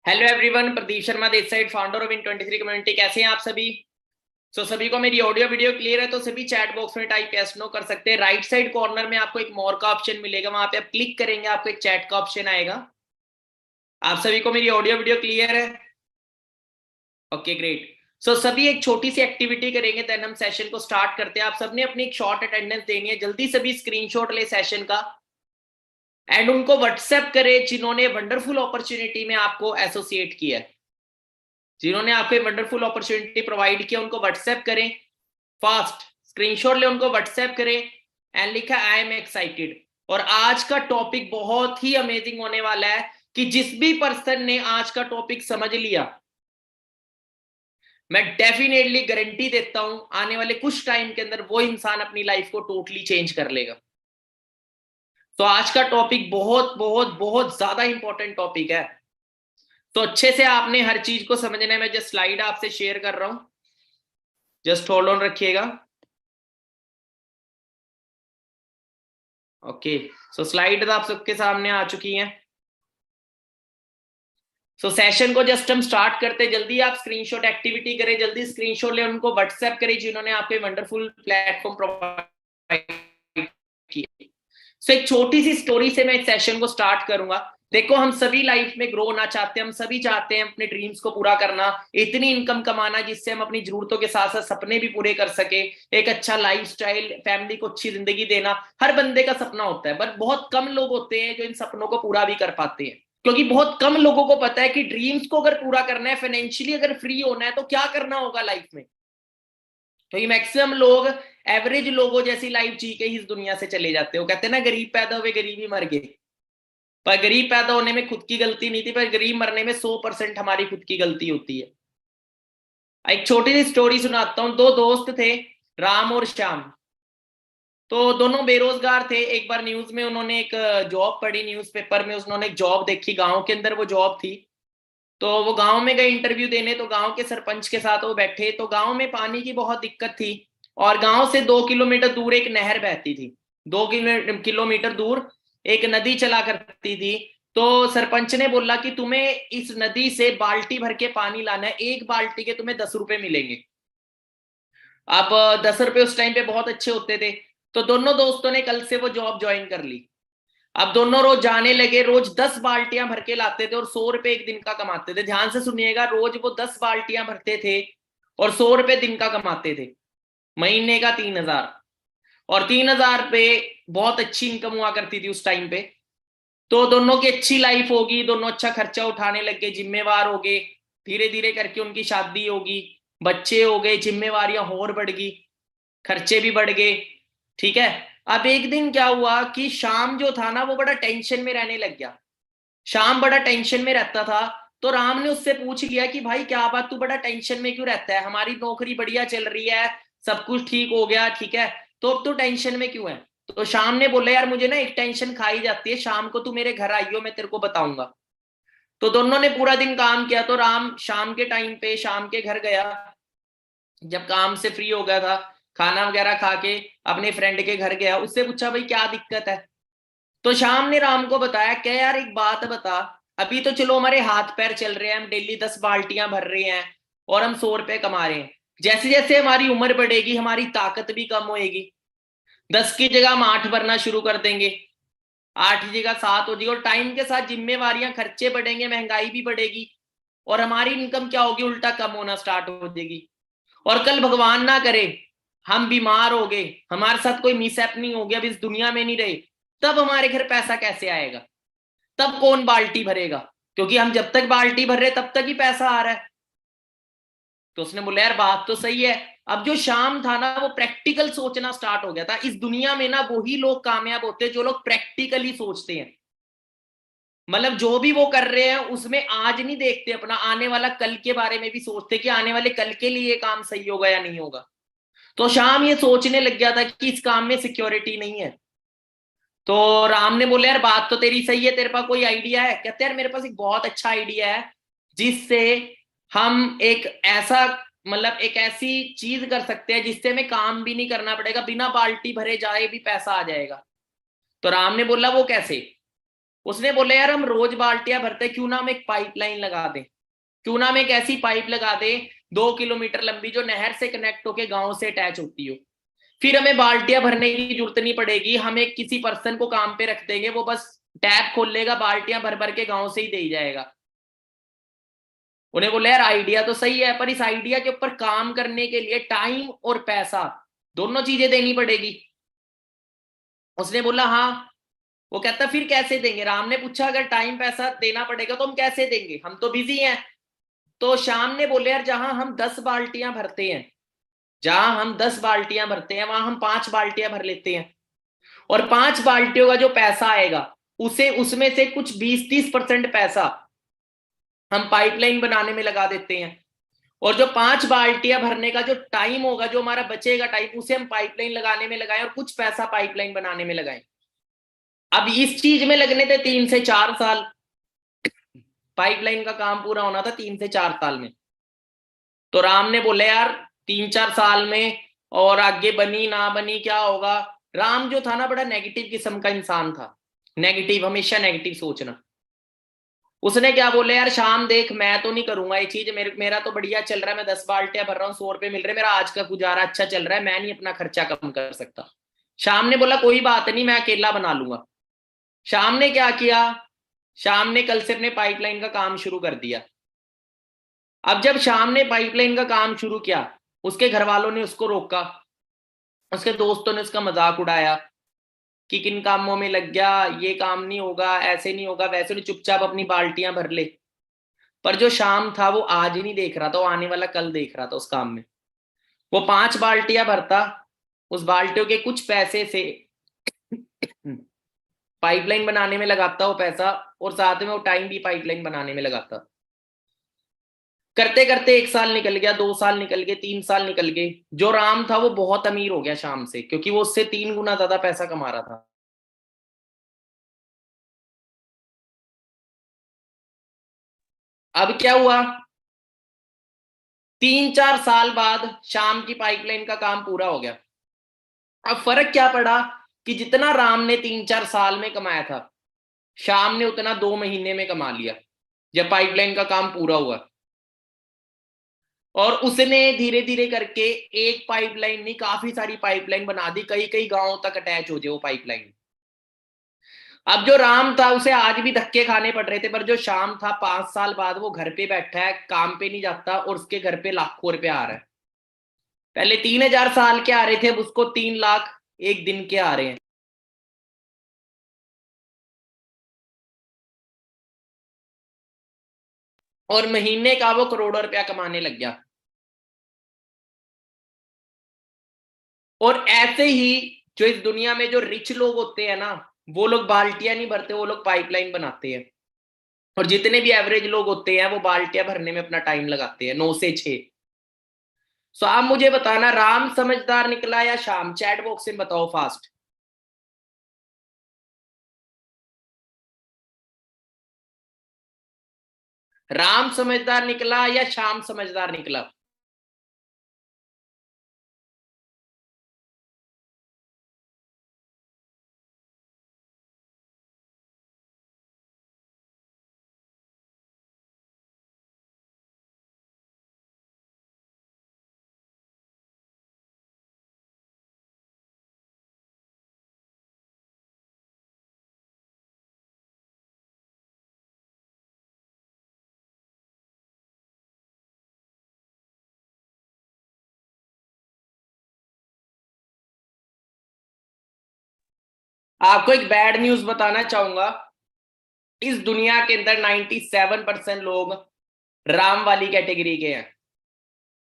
Hello everyone, Pradeep Sharma this side, founder of इन23 community. कैसे हैं आप सभी? सभी को मेरी ऑडियो वीडियो क्लियर है? तो सभी चैट बॉक्स में टाइप यस नो कर सकते हैं। राइट साइड कॉर्नर में आपको एक मोर का ऑप्शन मिलेगा, वहां पे आप क्लिक करेंगे, आपको एक चैट का ऑप्शन आएगा। आप सभी को मेरी ऑडियो वीडियो क्लियर है? Okay, great. सभी एक छोटी सी एक्टिविटी करेंगे, देन हम सेशन को स्टार्ट करते हैं। आप सबने अपनी एक शॉर्ट अटेंडेंस देनी है। जल्दी सभी स्क्रीनशॉट ले सेशन का एंड उनको व्हाट्सएप करें जिन्होंने वंडरफुल अपॉर्चुनिटी में आपको एसोसिएट किया है, जिन्होंने आपको वंडरफुल अपॉर्चुनिटी प्रोवाइड किया। उनको व्हाट्सएप करें, फास्ट स्क्रीनशॉट ले, उनको व्हाट्सएप करें एंड लिखा आई एम एक्साइटेड। और आज का टॉपिक बहुत ही अमेजिंग होने वाला है कि जिस भी पर्सन ने आज का टॉपिक समझ लिया, मैं डेफिनेटली गारंटी देता हूं आने वाले कुछ टाइम के अंदर वो इंसान अपनी लाइफ को टोटली चेंज कर लेगा। तो आज का टॉपिक बहुत बहुत बहुत ज्यादा इंपॉर्टेंट टॉपिक है। तो अच्छे से आपने हर चीज को समझना है। मैं जस्ट स्लाइड आपसे शेयर कर रहा हूं, जस्ट होल्ड ऑन रखिएगा। ओके, स्लाइड आप सबके सामने आ चुकी हैं। सेशन को जस्ट हम स्टार्ट करते हैं। जल्दी आप स्क्रीनशॉट एक्टिविटी करें, जल्दी स्क्रीनशॉट ले, उनको व्हाट्सएप करें जिन्होंने आपको वंडरफुल प्लेटफॉर्म प्रोवाइड किया। एक छोटी सी स्टोरी से मैं इस सेशन को स्टार्ट करूंगा। देखो, हम सभी लाइफ में ग्रो होना चाहते हैं, हम सभी चाहते हैं अपने ड्रीम्स को पूरा करना, इतनी इनकम कमाना जिससे हम अपनी जरूरतों के साथ साथ सपने भी पूरे कर सके, एक अच्छा लाइफस्टाइल, फैमिली को अच्छी जिंदगी देना। हर बंदे का सपना होता है, बट बहुत कम लोग होते हैं जो इन सपनों को पूरा भी कर पाते हैं। क्योंकि बहुत कम लोगों को पता है कि ड्रीम्स को अगर पूरा करना है, फाइनेंशियली अगर फ्री होना है, तो क्या करना होगा लाइफ में। तो ये मैक्सिमम लोग एवरेज लोगों जैसी लाइफ जी के ही इस दुनिया से चले जाते हो। कहते हैं ना, गरीब पैदा हुए गरीब ही मर गए। पर गरीब पैदा होने में खुद की गलती नहीं थी, पर गरीब मरने में 100% हमारी खुद की गलती होती है। एक छोटी सी स्टोरी सुनाता हूं। दो दोस्त थे, राम और श्याम। तो दोनों बेरोजगार थे। एक बार न्यूज में उन्होंने एक जॉब पढ़ी, न्यूज़पेपर में उन्होंने एक जॉब देखी, गांव के अंदर वो जॉब थी। तो वो गांव में गए इंटरव्यू देने। तो गांव के सरपंच के साथ वो बैठे। तो गांव में पानी की बहुत दिक्कत थी और गांव से 2 किलोमीटर दूर एक नहर बहती थी। 2 किलोमीटर दूर एक नदी चला करती थी। तो सरपंच ने बोला कि तुम्हें इस नदी से बाल्टी भर के पानी लाना है, एक बाल्टी के तुम्हें 10 रुपए मिलेंगे। अब 10 रुपए उस टाइम पे बहुत अच्छे होते थे। तो दोनों दोस्तों ने कल से वो जॉब ज्वाइन कर ली। अब दोनों रोज जाने लगे, रोज 10 बाल्टियां भर के लाते थे और 100 रुपए एक दिन का कमाते थे। ध्यान से सुनिएगा, रोज वो 10 बाल्टियां भरते थे और 100 रुपए दिन का कमाते थे। महीने का 3,000। और 3,000 पे बहुत अच्छी इनकम हुआ करती थी उस टाइम पे। तो दोनों की अच्छी लाइफ होगी, दोनों अच्छा खर्चा उठाने लग गए, जिम्मेवार हो गए। धीरे धीरे करके उनकी शादी होगी, बच्चे हो गए, जिम्मेवारियां और बढ़ गई, खर्चे भी बढ़ गए। ठीक है। अब एक दिन क्या हुआ कि शाम जो था ना, वो बड़ा टेंशन में रहने लग गया। शाम बड़ा टेंशन में रहता था। तो राम ने उससे पूछ लिया कि भाई क्या बात, तू बड़ा टेंशन में क्यों रहता है? हमारी नौकरी बढ़िया चल रही है, सब कुछ ठीक हो गया, ठीक है, तो अब तू टेंशन में क्यों है? तो शाम ने बोला, यार मुझे ना एक टेंशन खाई जाती है, शाम को तू मेरे घर आइयो, मैं तेरे को बताऊंगा। तो दोनों ने पूरा दिन काम किया। तो राम शाम के टाइम पे शाम के घर गया, जब काम से फ्री हो गया था, खाना वगैरह खा के अपने फ्रेंड के घर गया। उससे पूछा, भाई क्या दिक्कत है? तो शाम ने राम को बताया, क्या यार एक बात बता, अभी तो चलो हमारे हाथ पैर चल रहे हैं, हम डेली 10 बाल्टियां भर रहे हैं और हम 100 रुपए कमा रहे हैं। जैसे जैसे हमारी उम्र बढ़ेगी, हमारी ताकत भी कम होएगी। 10 की जगह हम 8 भरना शुरू कर देंगे, 8 की जगह 7 हो जाएगी। और टाइम के साथ जिम्मेवारियां, खर्चे बढ़ेंगे, महंगाई भी बढ़ेगी और हमारी इनकम क्या होगी, उल्टा कम होना स्टार्ट हो जाएगी। और कल भगवान ना करे हम बीमार हो गए, हमारे साथ कोई मिसहैपनिंग हो गया, अब इस दुनिया में नहीं रहे, तब हमारे घर पैसा कैसे आएगा? तब कौन बाल्टी भरेगा? क्योंकि हम जब तक बाल्टी भर रहे तब तक ही पैसा आ रहा है। तो उसने बोला, यार बात तो सही है। अब जो शाम था ना, वो प्रैक्टिकल सोचना स्टार्ट हो गया था। इस दुनिया में ना वही लोग कामयाब होते हैं जो लोग प्रैक्टिकली सोचते हैं। मतलब जो भी वो कर रहे हैं उसमें आज नहीं देखते अपना, आने वाला कल के बारे में भी सोचते कि आने वाले कल के लिए काम सही होगा या नहीं होगा। तो शाम ये सोचने लग गया था कि इस काम में सिक्योरिटी नहीं है। तो राम ने बोला, यार बात तो तेरी सही है, तेरे पास कोई आइडिया है? कहते यार मेरे पास एक बहुत अच्छा आइडिया है, जिससे हम एक ऐसा, मतलब एक ऐसी चीज कर सकते हैं जिससे हमें काम भी नहीं करना पड़ेगा, बिना बाल्टी भरे जाए भी पैसा आ जाएगा। तो राम ने बोला, वो कैसे? उसने बोला यार हम रोज बाल्टियां भरते, क्यों ना हम एक पाइपलाइन लगा दें, क्यों ना हम एक ऐसी पाइप लगा दें 2 किलोमीटर लंबी जो नहर से कनेक्ट होके गांव से अटैच होती हो। फिर हमें बाल्टियां भरने की जरूरत नहीं पड़ेगी, हम एक किसी पर्सन को काम पे रख देंगे, वो बस टैप खोल लेगा, बाल्टियां भर भर के गांव से ही दे जाएगा। उन्हें बोला यार आइडिया तो सही है, पर इस आइडिया के ऊपर काम करने के लिए टाइम और पैसा दोनों चीजें देनी पड़ेगी। उसने बोला हाँ। वो कहता फिर कैसे देंगे? राम ने पूछा अगर टाइम पैसा देना पड़ेगा तो हम कैसे देंगे, हम तो बिजी हैं। तो श्याम ने बोले यार जहां हम 10 बाल्टियां भरते हैं, जहां हम 10 बाल्टियां भरते हैं वहां हम 5 बाल्टियां भर लेते हैं, और 5 बाल्टियों का जो पैसा आएगा उसे उसमें से कुछ 20-30% पैसा हम पाइपलाइन बनाने में लगा देते हैं, और जो 5 बाल्टियां भरने का जो टाइम होगा, जो हमारा बचेगा टाइम, उसे हम पाइपलाइन लगाने में लगाएं और कुछ पैसा पाइपलाइन बनाने में लगाएं। अब इस चीज में लगने थे 3 से 4 साल, पाइपलाइन का काम पूरा होना था 3 से 4 साल में। तो राम ने बोले यार 3-4 साल में और आगे बनी ना बनी क्या होगा। राम जो था ना बड़ा नेगेटिव किस्म का इंसान था, नेगेटिव, हमेशा नेगेटिव सोचना। उसने क्या बोले यार शाम देख मैं तो नहीं करूंगा ये चीज, मेरा तो बढ़िया चल रहा है, मैं 10 बाल्टियां भर रहा हूँ, 100 रुपए मिल रहे, मेरा आज का गुजारा अच्छा चल रहा है, मैं नहीं अपना खर्चा कम कर सकता। शाम ने बोला कोई बात नहीं, मैं अकेला बना लूंगा। शाम ने क्या किया, शाम ने कल से अपने पाइपलाइन का काम शुरू कर दिया। अब जब शाम ने पाइपलाइन का काम शुरू किया, उसके घर वालों ने उसको रोका, उसके दोस्तों ने उसका मजाक उड़ाया कि किन कामों में लग गया, ये काम नहीं होगा, ऐसे नहीं होगा, वैसे नहीं, चुपचाप अपनी बाल्टियां भर ले। पर जो शाम था वो आज ही नहीं देख रहा था, वो आने वाला कल देख रहा था उस काम में। वो 5 बाल्टियां भरता, उस बाल्टियों के कुछ पैसे से पाइपलाइन बनाने में लगाता वो पैसा, और साथ में वो टाइम भी पाइपलाइन बनाने में लगाता। करते करते 1 साल निकल गया, 2 साल निकल गए, 3 साल निकल गए। जो राम था वो बहुत अमीर हो गया शाम से, क्योंकि वो उससे 3 गुना ज्यादा पैसा कमा रहा था। अब क्या हुआ, 3-4 साल बाद शाम की पाइपलाइन का काम पूरा हो गया। अब फर्क क्या पड़ा कि जितना राम ने 3-4 साल में कमाया था, शाम ने उतना 2 महीने में कमा लिया जब पाइपलाइन का काम पूरा हुआ। और उसने धीरे धीरे करके एक पाइपलाइन नहीं, काफी सारी पाइपलाइन बना दी, कई कई गांवों तक अटैच हो जाए वो पाइपलाइन। अब जो राम था उसे आज भी धक्के खाने पड़ रहे थे, पर जो शाम था 5 साल बाद वो घर पे बैठा है, काम पे नहीं जाता, और उसके घर पे लाखों रुपए आ रहा है। पहले 3,000 साल के आ रहे थे, अब उसको 3 लाख एक दिन के आ रहे हैं। और महीने का वो करोड़ों रुपया कमाने लग गया। और ऐसे ही जो इस दुनिया में जो रिच लोग होते हैं ना, वो लोग बाल्टियां नहीं भरते, वो लोग पाइपलाइन बनाते हैं। और जितने भी एवरेज लोग होते हैं वो बाल्टियां भरने में अपना टाइम लगाते हैं 9 से 6। सो आप मुझे बताना राम समझदार निकला या शाम, चैट बॉक्स में बताओ फास्ट। राम समझदार निकला या शाम समझदार निकला? आपको एक बैड न्यूज बताना चाहूंगा, इस दुनिया के अंदर 97% लोग राम वाली कैटेगरी के हैं,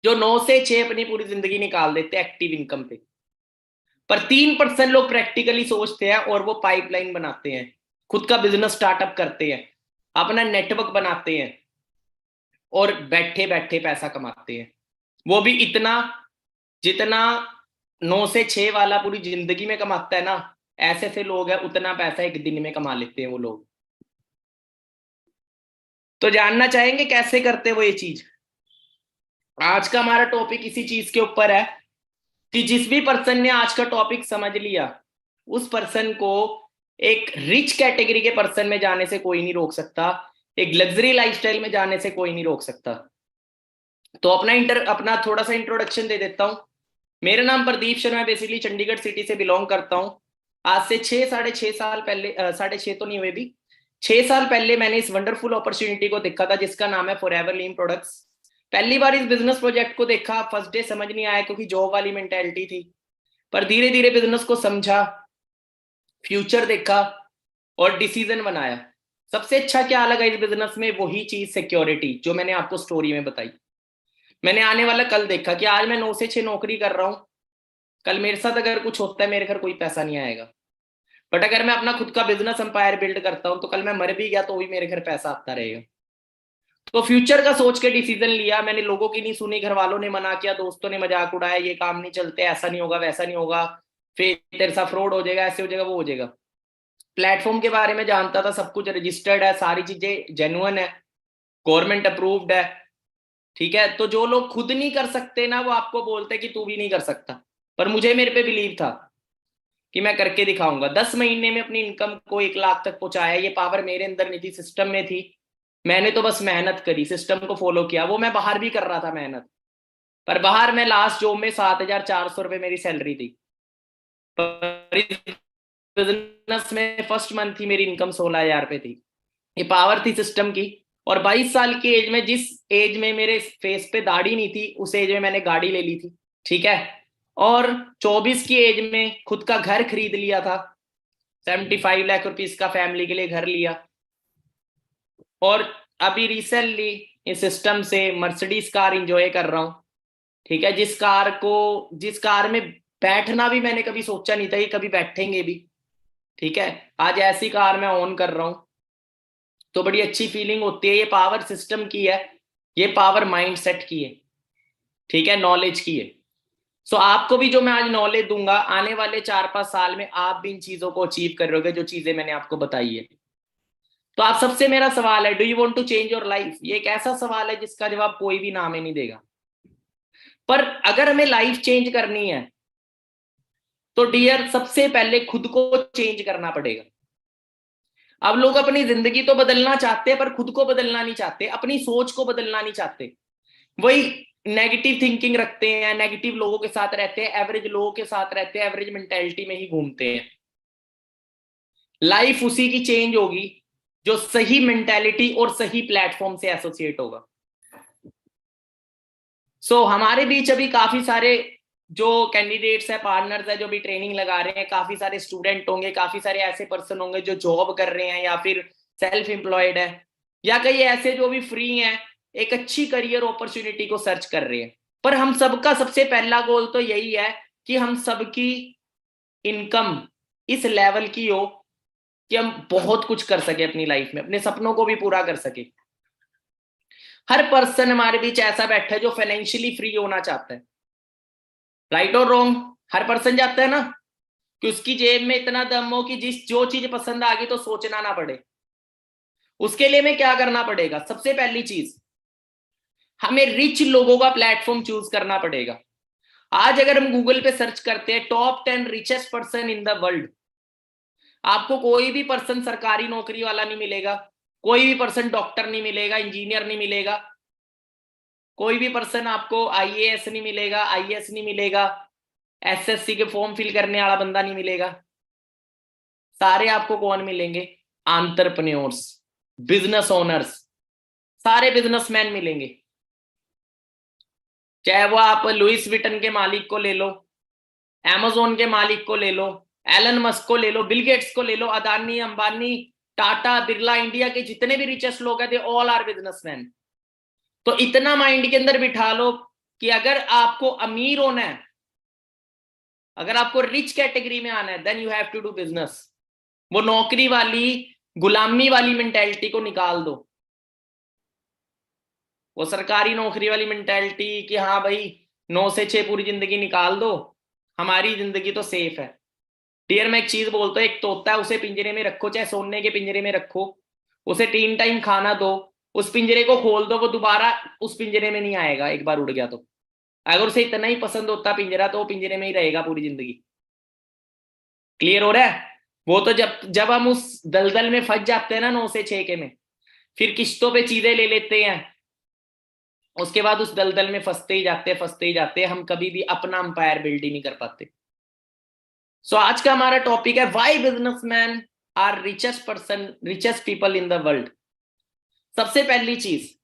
जो 9 से 6 अपनी पूरी जिंदगी निकाल देते हैं एक्टिव इनकम पे। पर 3% लोग प्रैक्टिकली सोचते हैं और वो पाइपलाइन बनाते हैं, खुद का बिजनेस स्टार्टअप करते हैं, अपना नेटवर्क बनाते हैं, और बैठे बैठे पैसा कमाते हैं। वो भी इतना जितना 9 से 6 वाला पूरी जिंदगी में कमाता है ना, ऐसे ऐसे लोग हैं उतना पैसा एक दिन में कमा लेते हैं वो लोग। तो जानना चाहेंगे कैसे करते वो ये चीज? आज का हमारा टॉपिक इसी चीज के ऊपर है कि जिस भी पर्सन ने आज का टॉपिक समझ लिया, उस पर्सन को एक रिच कैटेगरी के पर्सन में जाने से कोई नहीं रोक सकता, एक लग्जरी लाइफस्टाइल में जाने से कोई नहीं रोक सकता। तो अपना थोड़ा सा इंट्रोडक्शन दे देता हूं। मेरा नाम प्रदीप शर्मा है, बेसिकली चंडीगढ़ सिटी से बिलोंग करता हूं। आज से 6 साढ़े 6 साल पहले, 6.5 तो नहीं हुए भी, 6 साल पहले मैंने इस वंडरफुल अपॉर्चुनिटी को देखा था जिसका नाम है फॉरएवर लीम प्रोडक्ट्स। पहली बार इस बिजनेस प्रोजेक्ट को देखा, फर्स्ट डे समझ नहीं आया क्योंकि जॉब वाली मेंटेलिटी थी, पर धीरे धीरे बिजनेस को समझा, फ्यूचर देखा और डिसीजन बनाया। सबसे अच्छा क्या लगा इस बिजनेस में, वही चीज सिक्योरिटी जो मैंने आपको स्टोरी में बताई। मैंने आने वाला कल देखा कि आज मैं 9 से 6 नौकरी कर रहा हूं, कल मेरे साथ अगर कुछ होता है मेरे घर कोई पैसा नहीं आएगा। बट अगर मैं अपना खुद का बिजनेस एम्पायर बिल्ड करता हूं तो कल मैं मर भी गया तो भी मेरे घर पैसा आता रहेगा। तो फ्यूचर का सोच के डिसीजन लिया मैंने, लोगों की नहीं सुनी, घर वालों ने मना किया, दोस्तों ने मजाक उड़ाया, ये काम नहीं चलते, ऐसा नहीं होगा, वैसा नहीं होगा, फिर तेरे साथ फ्रॉड हो जाएगा, ऐसे हो जाएगा, वो हो जाएगा। प्लेटफॉर्म के बारे में जानता था, सब कुछ रजिस्टर्ड है, सारी चीजें जेन्युइन है, गवर्नमेंट अप्रूव्ड है, ठीक है। तो जो लोग खुद नहीं कर सकते ना, वो आपको बोलते कि तू भी नहीं कर सकता, पर मुझे मेरे पे बिलीव था कि मैं करके दिखाऊंगा। 10 महीने में अपनी इनकम को 1 लाख तक पहुंचाया। ये पावर मेरे अंदर नहीं थी, सिस्टम में थी। मैंने तो बस मेहनत करी, सिस्टम को फॉलो किया। वो मैं बाहर भी कर रहा था मेहनत, पर बाहर मैं लास्ट जॉब में 7,400 रुपये मेरी सैलरी थी, पर इस बिजनेस में फर्स्ट मंथ ही मेरी इनकम 16,000 रुपये थी। ये पावर थी सिस्टम की। और 22 साल की एज में, जिस एज में मेरे फेस पे दाढ़ी नहीं थी, उस एज में मैंने गाड़ी ले ली थी, ठीक है। और 24 की एज में खुद का घर खरीद लिया था, 75 लाख रुपीस का फैमिली के लिए घर लिया। और अभी रिसेंटली इस सिस्टम से मर्सिडीज कार इंजॉय कर रहा हूं, ठीक है। जिस कार में बैठना भी मैंने कभी सोचा नहीं था कि कभी बैठेंगे भी, ठीक है। आज ऐसी कार मैं ओन कर रहा हूं, तो बड़ी अच्छी फीलिंग होती है। ये पावर सिस्टम की है, ये पावर माइंडसेट की है, ठीक है, नॉलेज की है। सो आपको भी जो मैं आज नॉलेज दूंगा, आने वाले 4-5 साल में आप भी इन चीजों को अचीव करोगे जो चीजें मैंने आपको बताई है। तो आप सबसे मेरा सवाल है, do you want to change your life? ये एक ऐसा सवाल है जिसका जवाब कोई भी नाम ही नहीं देगा। पर अगर हमें लाइफ चेंज करनी है तो डियर, सबसे पहले खुद को चेंज करना पड़ेगा। अब लोग अपनी जिंदगी तो बदलना चाहते हैं, पर खुद को बदलना नहीं चाहते, अपनी सोच को बदलना नहीं चाहते। वही नेगेटिव थिंकिंग रखते हैं, नेगेटिव लोगों के साथ रहते हैं, एवरेज लोगों के साथ रहते हैं, एवरेज मेंटेलिटी में ही घूमते हैं। लाइफ उसी की चेंज होगी जो सही मेंटेलिटी और सही प्लेटफॉर्म से एसोसिएट होगा। हमारे बीच अभी काफी सारे जो कैंडिडेट्स है, पार्टनर्स है, जो भी ट्रेनिंग लगा रहे हैं, काफी सारे स्टूडेंट होंगे, काफी सारे ऐसे पर्सन होंगे जो जॉब कर रहे हैं या फिर सेल्फ एम्प्लॉयड है, या कई ऐसे जो भी फ्री हैं, एक अच्छी करियर अपॉर्चुनिटी को सर्च कर रहे हैं। पर हम सबका सबसे पहला गोल तो यही है कि हम सबकी इनकम इस लेवल की हो कि हम बहुत कुछ कर सके अपनी लाइफ में, अपने सपनों को भी पूरा कर सके। हर पर्सन हमारे बीच ऐसा बैठा है जो फाइनेंशियली फ्री होना चाहता है, राइट और रॉन्ग? हर पर्सन चाहता है ना कि उसकी जेब में इतना दम हो कि जो चीज पसंद आ गई तो सोचना ना पड़े। उसके लिए हमें क्या करना पड़ेगा? सबसे पहली चीज, हमें रिच लोगों का प्लेटफॉर्म चूज करना पड़ेगा। आज अगर हम गूगल पे सर्च करते हैं top 10 richest person in the world, आपको कोई भी पर्सन सरकारी नौकरी वाला नहीं मिलेगा, कोई भी पर्सन डॉक्टर नहीं मिलेगा, इंजीनियर नहीं मिलेगा, कोई भी पर्सन आपको आईएएस नहीं मिलेगा, आईएएस नहीं मिलेगा, एसएससी के फॉर्म फिल करने वाला बंदा नहीं मिलेगा। सारे आपको कौन मिलेंगे? एंटरप्रेन्योर्स, बिजनेस ओनर्स, सारे बिजनेसमैन मिलेंगे। चाहे वो आप लुइस विटन के मालिक को ले लो, अमेज़न के मालिक को ले लो, एलन मस्क को ले लो, बिल गेट्स को ले लो, अदानी, अंबानी, टाटा, बिरला, इंडिया के जितने भी रिचेस्ट लोग हैं, दे ऑल आर बिजनेसमैन। तो इतना माइंड के अंदर बिठा लो कि अगर आपको अमीर होना है, अगर आपको रिच कैटेगरी में आना है, then you have to do business. वो नौकरी वाली, गुलामी वाली मेंटेलिटी को निकाल दो, वो सरकारी नौकरी वाली मेंटेलिटी कि हाँ भाई 9 से 6 पूरी जिंदगी निकाल दो, हमारी जिंदगी तो सेफ है। डियर, मैं एक चीज बोलता हूँ, एक तोता है, उसे पिंजरे में रखो, चाहे सोने के पिंजरे में रखो, उसे 3 टाइम खाना दो, उस पिंजरे को खोल दो, वो दोबारा उस पिंजरे में नहीं आएगा एक बार उड़ गया तो। अगर उसे इतना ही पसंद होता पिंजरा तो वो पिंजरे में ही रहेगा पूरी जिंदगी। क्लियर हो रहा है? वो तो जब हम उस दलदल में फंस जाते हैं ना 9 से 6 के में, फिर किश्तों पे चीजें ले लेते हैं, उसके बाद उस दलदल में फंसते ही जाते हैं, हम कभी भी अपना अंपायर बिल्ड ही नहीं कर पाते। सो आज का हमारा टॉपिक है why businessman are richest people in the world. सबसे पहली चीज,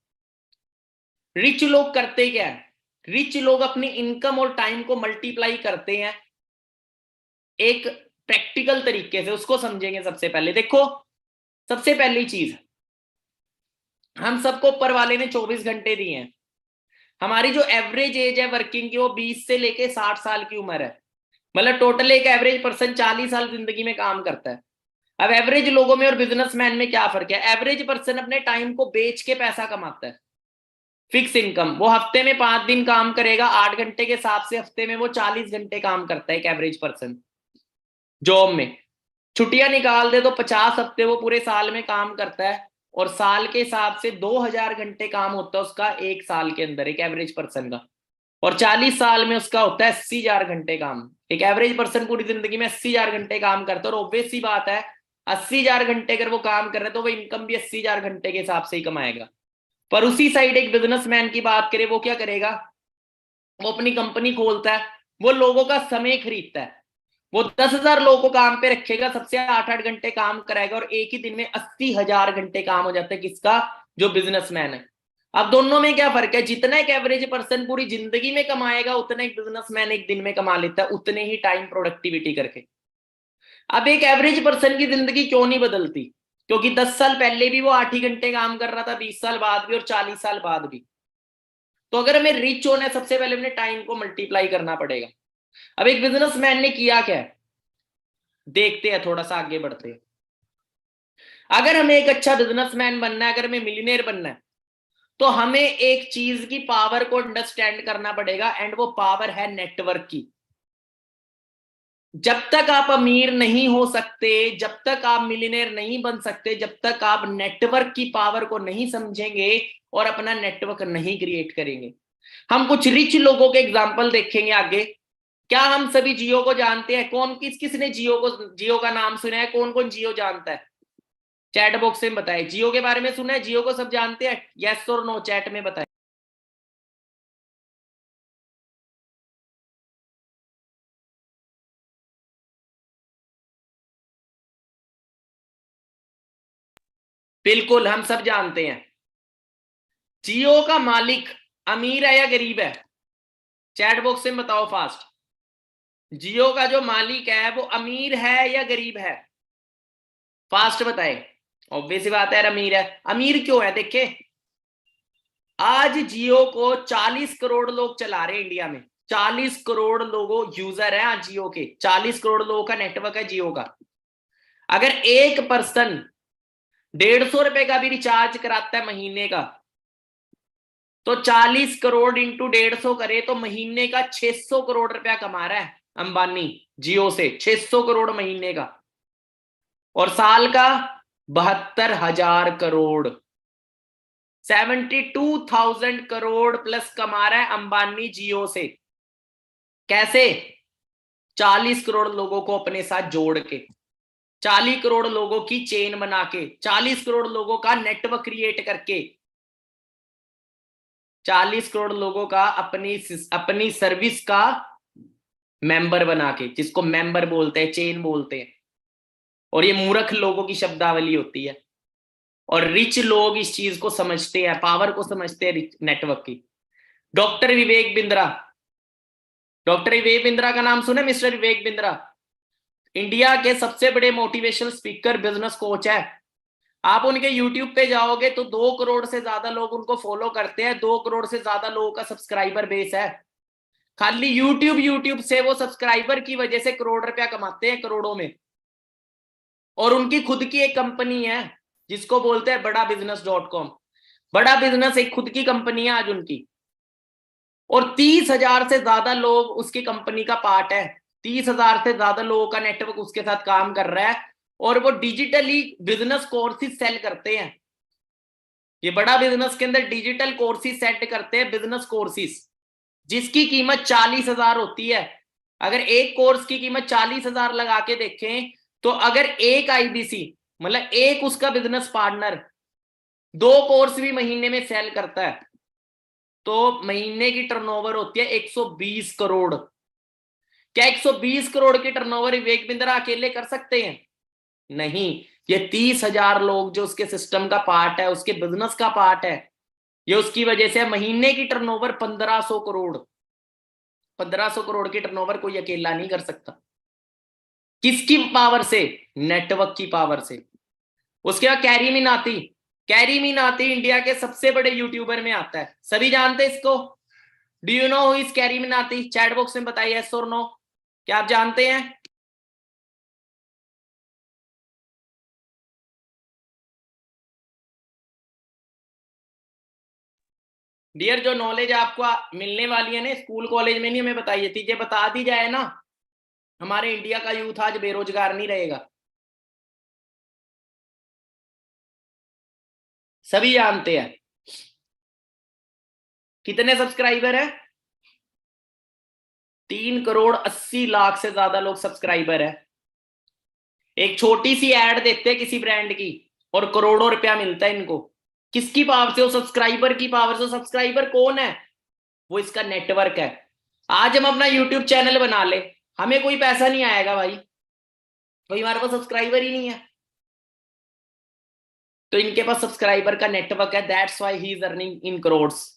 रिच लोग करते क्या है? रिच लोग अपनी इनकम और टाइम को मल्टीप्लाई करते हैं एक प्रैक्टिकल तरीके से, उसको समझेंगे। सबसे पहले देखो, सबसे पहली चीज, हम सबको ऊपर वाले ने 24 घंटे दिए हैं। हमारी जो एवरेज एज है वर्किंग की वो 20 से लेके 60 साल की उम्र है। मतलब टोटल एक एवरेज पर्सन 40 साल जिंदगी में काम करता है। अब एवरेज लोगों में और बिजनेसमैन में क्या फर्क है? एवरेज पर्सन अपने टाइम को बेच के पैसा कमाता है, फिक्स इनकम। वो हफ्ते में 5 दिन काम करेगा 8 घंटे के हिसाब से, हफ्ते में वो 40 घंटे काम करता है एक एवरेज पर्सन जॉब में। छुट्टियां निकाल दे तो 50 हफ्ते वो पूरे साल में काम करता है, और साल के हिसाब से 2000 घंटे काम होता है उसका एक साल के अंदर, एक एवरेज पर्सन का। और 40 साल में उसका होता है 80,000 घंटे काम। एक एवरेज पर्सन पूरी जिंदगी में 80,000 घंटे काम करता है, और ऑब्वियस सी बात है 80,000 घंटे अगर वो काम कर रहे हैं तो वो इनकम भी 80,000 घंटे के हिसाब से ही कमाएगा। पर उसी साइड एक बिजनेसमैन की बात करें, वो क्या करेगा? वो अपनी कंपनी खोलता है, वो लोगों का समय खरीदता है, वो 10,000 लोगों को काम पे रखेगा, सबसे 8-8 घंटे काम कराएगा, और एक ही दिन में 80,000 घंटे काम हो जाता है। किसका? जो बिजनेसमैन है। अब दोनों में क्या फर्क है? जितना एक एवरेज पर्सन पूरी जिंदगी में कमाएगा उतना एक बिजनेसमैन एक दिन में कमा लेता है, उतने ही टाइम प्रोडक्टिविटी करके। अब एक एवरेज पर्सन की जिंदगी क्यों नहीं बदलती? क्योंकि 10 साल पहले भी वो 8 ही घंटे काम कर रहा था, 20 साल बाद भी और 40 साल बाद भी। तो अगर हमें रिच होना है, सबसे पहले अपने टाइम को मल्टीप्लाई करना पड़ेगा। अब एक बिजनेसमैन ने किया क्या है, देखते हैं, थोड़ा सा आगे बढ़ते हैं। अगर हमें एक अच्छा बिजनेसमैन बनना है, अगर हमें मिलियनेयर बनना है, तो हमें एक चीज की पावर को अंडरस्टैंड करना पड़ेगा, एंड वो पावर है नेटवर्क की। जब तक आप अमीर नहीं हो सकते, जब तक आप मिलियनेयर नहीं बन सकते, जब तक आप नेटवर्क की पावर को नहीं समझेंगे और अपना नेटवर्क नहीं क्रिएट करेंगे। हम कुछ रिच लोगों के एग्जांपल देखेंगे आगे। क्या हम सभी जियो को जानते हैं? कौन किसने जियो का नाम सुना है? कौन कौन जियो जानता है? चैट बॉक्स में बताएं। जियो के बारे में सुना है? जियो को सब जानते हैं? यस और नो चैट में बताएं। बिल्कुल, हम सब जानते हैं। जियो का मालिक अमीर है या गरीब है? चैट बॉक्स में बताओ फास्ट। जियो का जो मालिक है वो अमीर है या गरीब है? फास्ट बताए। ऑब्वियस सी बात है, अमीर है। अमीर क्यों है? देखे, आज जियो को 40 करोड़ लोग चला रहे हैं इंडिया में। 40 करोड़ लोगों यूजर है आज जियो के। 40 करोड़ लोगों का नेटवर्क है जियो का। अगर एक पर्सन 150 रुपए का भी रिचार्ज कराता है महीने का, तो 40 करोड़ इंटू 150 करे तो महीने का 600 करोड़ रुपया कमा रहा है अंबानी जियो से। 600 करोड़ महीने का, और साल का 72,000 करोड़। 72,000 करोड़ प्लस कमा रहा है अंबानी जियो से। कैसे? 40 करोड़ लोगों को अपने साथ जोड़ के, 40 करोड़ लोगों की चेन बना के, 40 करोड़ लोगों का नेटवर्क क्रिएट करके, 40 करोड़ लोगों का अपनी सर्विस का मेंबर बना के, जिसको मेंबर बोलते हैं, चेन बोलते हैं। और ये मूर्ख लोगों की शब्दावली होती है, और रिच लोग इस चीज को समझते हैं, पावर को समझते हैं नेटवर्क की। डॉक्टर विवेक बिंद्रा, डॉक्टर विवेक बिंद्रा का नाम सुने? मिस्टर विवेक बिंद्रा इंडिया के सबसे बड़े मोटिवेशनल स्पीकर, बिजनेस कोच है। आप उनके यूट्यूब पे जाओगे तो 2 करोड़ से ज्यादा लोग उनको फॉलो करते हैं। 2 करोड़ से ज्यादा लोगों का सब्सक्राइबर बेस है। खाली यूट्यूब से वो सब्सक्राइबर की वजह से करोड़ रुपया कमाते हैं, करोड़ों में। और उनकी खुद की एक कंपनी है जिसको बोलते हैं बड़ा बिजनेस .com। बड़ा बिजनेस एक खुद की कंपनी है आज उनकी, और 30,000 से ज्यादा लोग उसकी कंपनी का पार्ट है। 30,000 से ज्यादा लोगों का नेटवर्क उसके साथ काम कर रहा है, और वो डिजिटली बिजनेस कोर्सेज सेल करते हैं। ये बड़ा बिजनेस के अंदर डिजिटल कोर्सेज सेट करते हैं, बिजनेस कोर्सेज, जिसकी कीमत 40,000 होती है। अगर एक कोर्स की कीमत 40,000 लगा के देखें तो अगर एक आईबीसी मतलब एक उसका बिजनेस पार्टनर 2 कोर्स भी महीने में सेल करता है तो महीने की टर्नओवर होती है 120 करोड़। क्या 120 करोड़ की टर्नओवर विवेक बिंद्रा अकेले कर सकते हैं? नहीं, ये 30,000 लोग जो उसके सिस्टम का पार्ट है, उसके बिजनेस का पार्ट है, ये उसकी वजह से महीने की टर्नओवर 1500 करोड़। 1500 करोड़ की टर्नओवर कोई अकेला नहीं कर सकता। किसकी पावर से? नेटवर्क की पावर से। उसके बाद carry Minati. Carry Minati India के सबसे बड़े यूट्यूबर में आता है, सभी जानते हैं इसको। Do you know who is carry Minati? Chat box में बताइए यस और नो, क्या आप जानते हैं? डियर, जो नॉलेज आपको मिलने वाली है ना स्कूल कॉलेज में नहीं, हमें बताइए, चीजें बता दी जाए ना, हमारे इंडिया का यूथ आज बेरोजगार नहीं रहेगा। सभी जानते हैं। कितने सब्सक्राइबर है? 3,80,00,000 से ज्यादा लोग सब्सक्राइबर है। एक छोटी सी ऐड देते हैं किसी ब्रांड की और करोड़ों रुपया मिलता है इनको। किसकी पावर से? वो सब्सक्राइबर की पावर से। सब्सक्राइबर कौन है? वो इसका नेटवर्क है। आज हम अपना यूट्यूब चैनल बना ले, हमें कोई पैसा नहीं आएगा भाई, कोई हमारे पास सब्सक्राइबर ही नहीं है। तो इनके पास सब्सक्राइबर का नेटवर्क है, that's why he is earning in crores.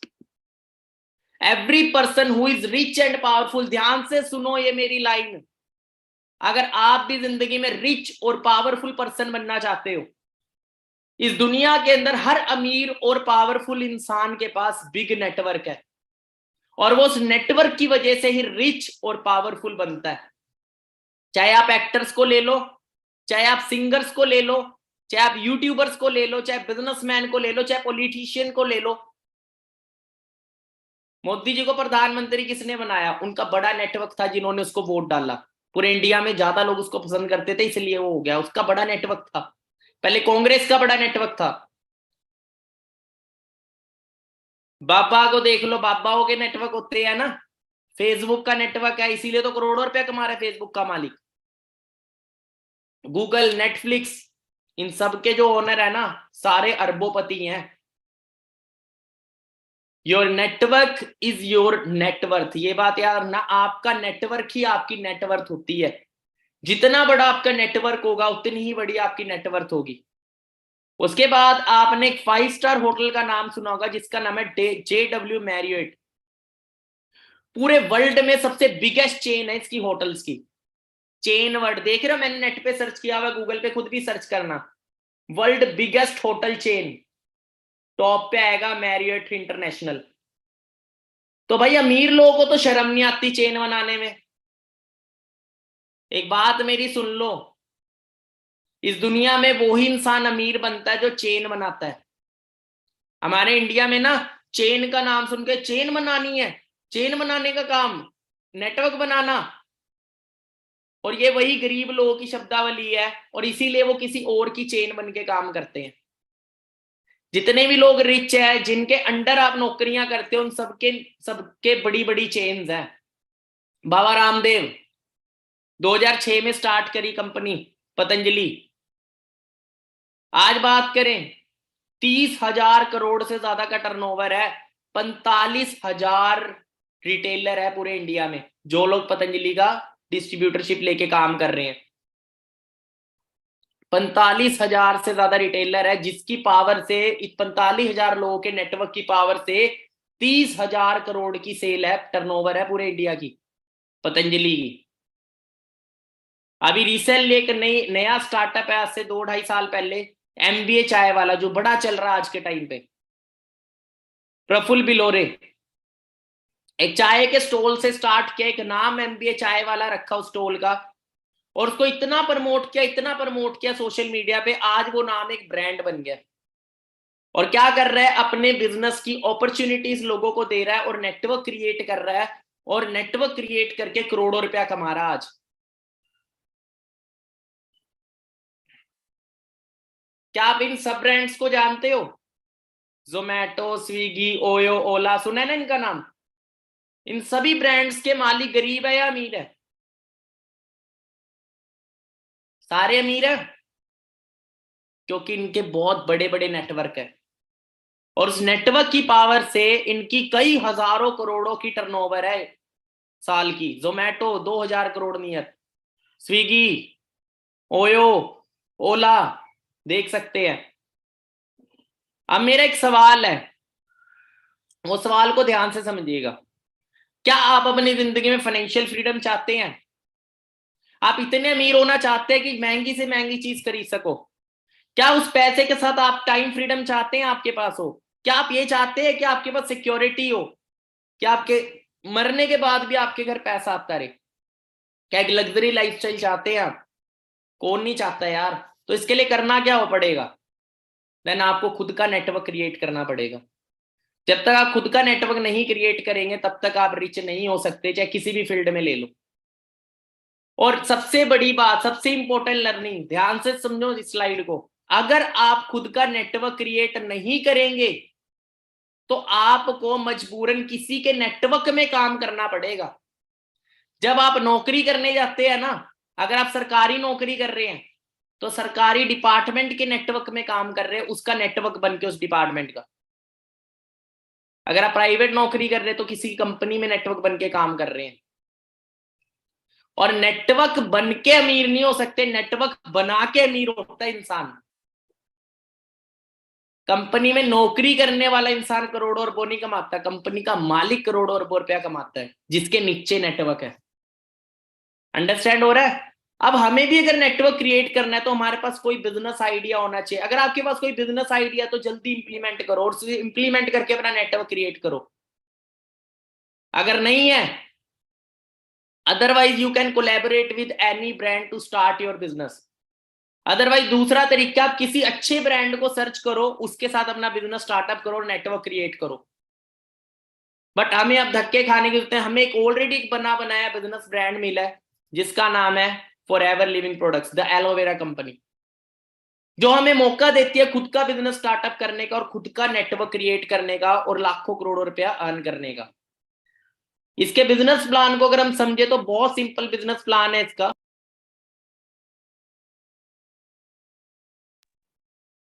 Every person who is rich and powerful, ध्यान से सुनो ये मेरी लाइन, अगर आप भी जिंदगी में रिच और पावरफुल पर्सन बनना चाहते हो, इस दुनिया के अंदर हर अमीर और पावरफुल इंसान के पास बिग नेटवर्क है और वो उस नेटवर्क की वजह से ही रिच और पावरफुल बनता है। चाहे आप एक्टर्स को ले लो, चाहे आप सिंगर्स को ले लो, चाहे आप यूट्यूबर्स को ले लो, चाहे बिजनेसमैन को ले लो, चाहे पॉलिटिशियन को ले लो। मोदी जी को प्रधानमंत्री किसने बनाया? उनका बड़ा नेटवर्क था जिन्होंने उसको वोट डाला। पूरे इंडिया में ज्यादा लोग उसको पसंद करते थे इसलिए वो हो गया, उसका बड़ा नेटवर्क था। पहले कांग्रेस का बड़ा नेटवर्क था। बाबा को देख लो, बाबाओं के नेटवर्क होते हैं ना। फेसबुक का नेटवर्क है, इसीलिए तो करोड़ों रुपया कमा रहे फेसबुक का मालिक। गूगल, नेटफ्लिक्स, इन सब के जो ओनर है ना, सारे अरबोपति हैं। Your network is your net worth, ये बात याद रखना, आपका नेटवर्क ही आपकी नेटवर्थ होती है। जितना बड़ा आपका नेटवर्क होगा उतनी ही बड़ी आपकी नेटवर्थ होगी। उसके बाद आपने एक 5 स्टार होटल का नाम सुना होगा जिसका नाम है JW मैरियट। पूरे वर्ल्ड में सबसे बिगेस्ट चेन है इसकी होटल्स की। चेन वर्ड देख रहे हो, मैंने नेट पे सर्च किया हुआ, गूगल पे खुद भी सर्च करना, world biggest hotel chain, top पे आएगा मैरियट इंटरनेशनल। तो भाई अमीर लोगों को तो शर्म नहीं आती चेन बनाने में। एक बात मेरी सुन लो, इस दुनिया में वो ही इंसान अमीर बनता है जो चेन बनाता है। हमारे इंडिया में ना, चेन का नाम सुन के चेन बनानी है, चेन बनाने का काम, नेटवर्क बनाना, और ये वही गरीब लोगों की शब्दावली है और इसीलिए वो किसी और की चेन बन के काम करते हैं। जितने भी लोग रिच है, जिनके अंडर आप नौकरियां करते हो, उन सबके सबके बड़ी बड़ी चेन्स हैं। बाबा रामदेव 2006 में स्टार्ट करी कंपनी पतंजलि। आज बात करें, 30,000 करोड़ से ज्यादा का टर्नओवर है। 45,000 रिटेलर है पूरे इंडिया में जो लोग पतंजलि का डिस्ट्रीब्यूटरशिप लेके काम कर रहे हैं। 45,000 से ज्यादा रिटेलर है जिसकी पावर से, 45,000 लोगों के नेटवर्क की पावर से 30,000 करोड़ की सेल है, टर्नओवर है पूरे इंडिया की पतंजलि की। अभी रिसेंटली एक नया स्टार्टअप है, आज से 2-2.5 साल पहले, MBA चाय वाला, जो बड़ा चल रहा है आज के टाइम पे, प्रफुल्ल बिलोरे। एक चाय के स्टॉल से स्टार्ट किया, एक नाम MBA चाय वाला रखा उस स्टॉल का, और उसको इतना प्रमोट किया, इतना प्रमोट किया सोशल मीडिया पे, आज वो नाम एक ब्रांड बन गया। और क्या कर रहा है? अपने बिजनेस की अपॉर्चुनिटीज लोगों को दे रहा है और नेटवर्क क्रिएट कर रहा है, और नेटवर्क क्रिएट करके करोड़ों रुपया कमा रहा है आज। क्या आप इन सब ब्रांड्स को जानते हो? जोमैटो, स्विगी, ओयो, ओला, सुना है ना इनका नाम? इन सभी ब्रांड्स के मालिक गरीब है या अमीर है? सारे अमीर है क्योंकि इनके बहुत बड़े बड़े नेटवर्क है और उस नेटवर्क की पावर से इनकी कई हजारों करोड़ों की टर्नओवर है साल की। जोमेटो 2000 करोड़ नियत, स्विगी, ओयो, ओला, देख सकते हैं। अब मेरा एक सवाल है, वो सवाल को ध्यान से समझिएगा। क्या आप अपनी जिंदगी में फाइनेंशियल फ्रीडम चाहते हैं? आप इतने अमीर होना चाहते हैं कि महंगी से महंगी चीज खरीद सको? क्या उस पैसे के साथ आप टाइम फ्रीडम चाहते हैं आपके पास हो? क्या आप ये चाहते हैं कि आपके पास सिक्योरिटी हो, कि आपके मरने के बाद भी आपके घर पैसा आता रहे? क्या एक लग्जरी लाइफस्टाइल चाहते हैं आप? कौन नहीं चाहता यार। तो इसके लिए करना क्या हो पड़ेगा? देन आपको खुद का नेटवर्क क्रिएट करना पड़ेगा। जब तक आप खुद का नेटवर्क नहीं क्रिएट करेंगे तब तक आप रिच नहीं हो सकते, चाहे किसी भी फील्ड में ले लो। और सबसे बड़ी बात, सबसे इंपॉर्टेंट लर्निंग, ध्यान से समझो इस स्लाइड को, अगर आप खुद का नेटवर्क क्रिएट नहीं करेंगे तो आपको मजबूरन किसी के नेटवर्क में काम करना पड़ेगा। जब आप नौकरी करने जाते हैं ना, अगर आप सरकारी नौकरी कर रहे हैं तो सरकारी डिपार्टमेंट के नेटवर्क में काम कर रहे हैं, उसका नेटवर्क बन के उस डिपार्टमेंट का। अगर आप प्राइवेट नौकरी कर रहे हैं तो किसी कंपनी में नेटवर्क बन के काम कर रहे हैं। और नेटवर्क बन के अमीर नहीं हो सकते, नेटवर्क बना के अमीर होता है इंसान। कंपनी में नौकरी करने वाला इंसान करोड़ों अरबों नहीं कमाता, कंपनी का मालिक करोड़ों अरबों रुपया कमाता है जिसके नीचे नेटवर्क है। अंडरस्टैंड हो रहा है? अब हमें भी अगर नेटवर्क क्रिएट करना है तो हमारे पास कोई बिजनेस आइडिया होना चाहिए। अगर आपके पास कोई बिजनेस आइडिया तो जल्दी इंप्लीमेंट करो और इंप्लीमेंट करके अपना नेटवर्क क्रिएट करो। अगर नहीं है, otherwise you can collaborate with any brand to start your business. Otherwise दूसरा तरीका, आप किसी अच्छे ब्रांड को सर्च करो, उसके साथ अपना बिजनेस स्टार्टअप करो और नेटवर्क क्रिएट करो। बट हमें अब धक्के खाने की जरूरत है। हमें एक ऑलरेडी एक बना बनाया बिजनेस ब्रांड मिला है जिसका नाम है forever living products, the aloe vera company, जो हमें मौका देती है खुद का बिजनेस स्टार्टअप करने का और खुद का नेटवर्क क्रिएट करने का और लाखों करोड़ों रुपया अर्न करने का। इसके बिजनेस प्लान को अगर हम समझे तो बहुत सिंपल बिजनेस प्लान है इसका।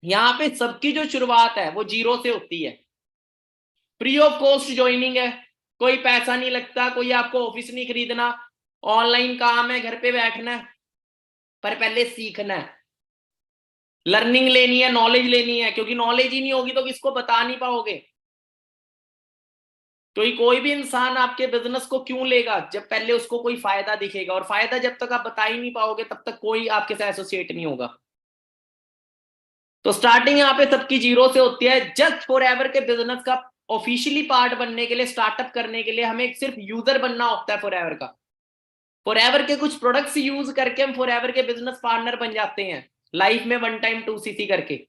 यहाँ पे सबकी जो शुरुआत है वो जीरो से होती है। फ्री ऑफ कॉस्ट ज्वाइनिंग है, कोई पैसा नहीं लगता, कोई आपको ऑफिस नहीं खरीदना, ऑनलाइन काम है, घर पे बैठना है, पर पहले सीखना है, लर्निंग लेनी है, नॉलेज लेनी है, क्योंकि नॉलेज ही नहीं होगी तो किसको बता नहीं पाओगे। क्योंकि कोई भी इंसान आपके बिजनेस को क्यों लेगा जब पहले उसको कोई फायदा दिखेगा, और फायदा जब तक आप बता ही नहीं पाओगे तब तक कोई आपके साथ एसोसिएट नहीं होगा। तो स्टार्टिंग यहाँ पे सबकी जीरो से होती है। जस्ट फॉरएवर के बिजनेस का ऑफिशियली पार्ट बनने के लिए, स्टार्टअप करने के लिए हमें सिर्फ यूजर बनना होता है फॉरएवर का। फॉरएवर के कुछ प्रोडक्ट्स यूज करके हम फॉरएवर के बिजनेस पार्टनर बन जाते हैं, लाइफ में 1 टाइम 2cc करके।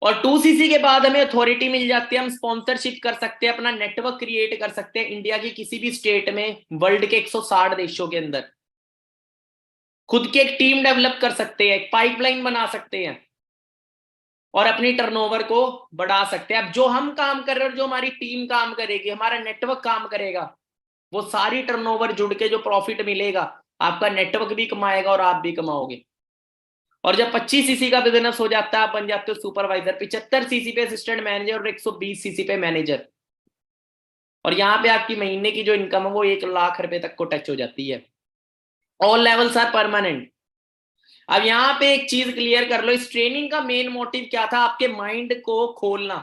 और 2cc के बाद हमें अथॉरिटी मिल जाती है, हम स्पॉन्सरशिप कर सकते हैं, अपना नेटवर्क क्रिएट कर सकते हैं इंडिया की किसी भी स्टेट में, वर्ल्ड के 160 देशों के अंदर। खुद की एक टीम डेवलप कर सकते हैं, एक पाइपलाइन बना सकते हैं और अपनी टर्नओवर को बढ़ा सकते हैं। अब जो हम काम कर रहे हैं और जो हमारी टीम काम करेगी, हमारा नेटवर्क काम करेगा, वो सारी टर्नओवर जुड़ के जो प्रॉफिट मिलेगा, आपका नेटवर्क भी कमाएगा और आप भी कमाओगे। और जब 25cc का बिजनेस हो जाता है, आप बन जाते हो सुपरवाइजर, 75cc पे असिस्टेंट मैनेजर और 120cc पे मैनेजर। और यहाँ पे आपकी महीने की जो इनकम है वो 1 लाख रुपए तक को टच हो जाती है। All levels are permanent. अब यहाँ पे एक चीज क्लियर कर लो, इस ट्रेनिंग का मेन मोटिव क्या था? आपके माइंड को खोलना,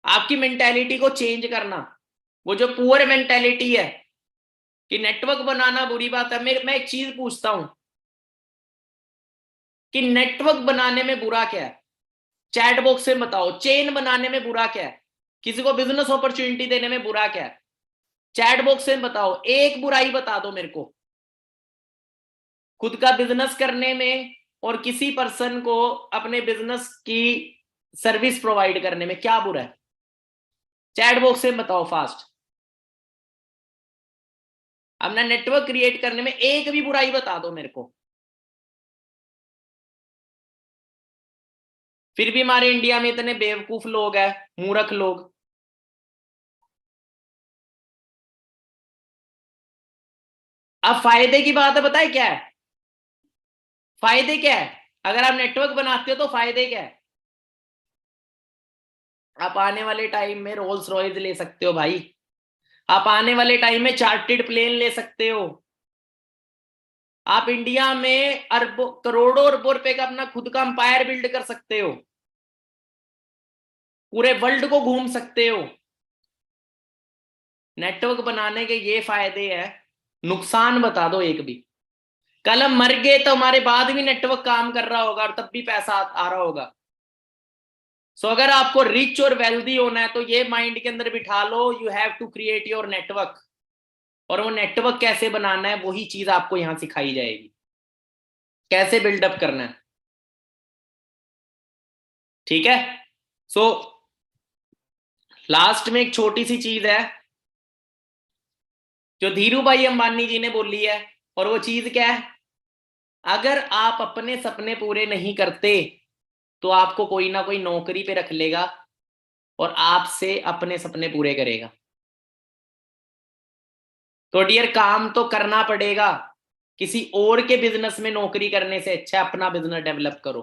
आपकी मेंटेलिटी को चेंज करना। वो जो पुअर मेंटेलिटी है कि नेटवर्क बनाना बुरी बात है, मैं एक चीज पूछता हूं कि नेटवर्क बनाने में बुरा क्या है? चैट बॉक्स में बताओ, चेन बनाने में बुरा क्या है? किसी को बिजनेस अपॉर्चुनिटी देने में बुरा क्या है? चैट बॉक्स में बताओ, एक बुराई बता दो मेरे को। खुद का बिजनेस करने में और किसी पर्सन को अपने बिजनेस की सर्विस प्रोवाइड करने में क्या बुरा है? चैट बॉक्स में बताओ फास्ट। अपना नेटवर्क क्रिएट करने में एक भी बुराई बता दो मेरे को। फिर भी हमारे इंडिया में इतने बेवकूफ लोग हैं, मूर्ख लोग। अब फायदे की बात है, बताए क्या है फायदे, क्या है अगर आप नेटवर्क बनाते हो तो फायदे क्या है? आप आने वाले टाइम में रोल्स रॉयस ले सकते हो भाई, आप आने वाले टाइम में चार्टेड प्लेन ले सकते हो, आप इंडिया में अरबों करोड़ों अरबों रुपए का अपना खुद का अंपायर बिल्ड कर सकते हो, पूरे वर्ल्ड को घूम सकते हो। नेटवर्क बनाने के ये फायदे हैं, नुकसान बता दो एक भी। कल हम मर गए तो हमारे बाद भी नेटवर्क काम कर रहा होगा और तब भी पैसा आ रहा होगा। सो अगर आपको रिच और वेल्दी होना है तो ये माइंड के अंदर बिठा लो, you have to create your network. और वो नेटवर्क कैसे बनाना है वही चीज आपको यहां सिखाई जाएगी, कैसे बिल्डअप करना है। ठीक है। सो लास्ट में एक छोटी सी चीज है जो धीरू भाई अंबानी जी ने बोली है, और वो चीज क्या है? अगर आप अपने सपने पूरे नहीं करते तो आपको कोई ना कोई नौकरी पे रख लेगा और आपसे अपने सपने पूरे करेगा। तो डियर, काम तो करना पड़ेगा, किसी और के बिजनेस में नौकरी करने से अच्छा अपना बिजनेस डेवलप करो।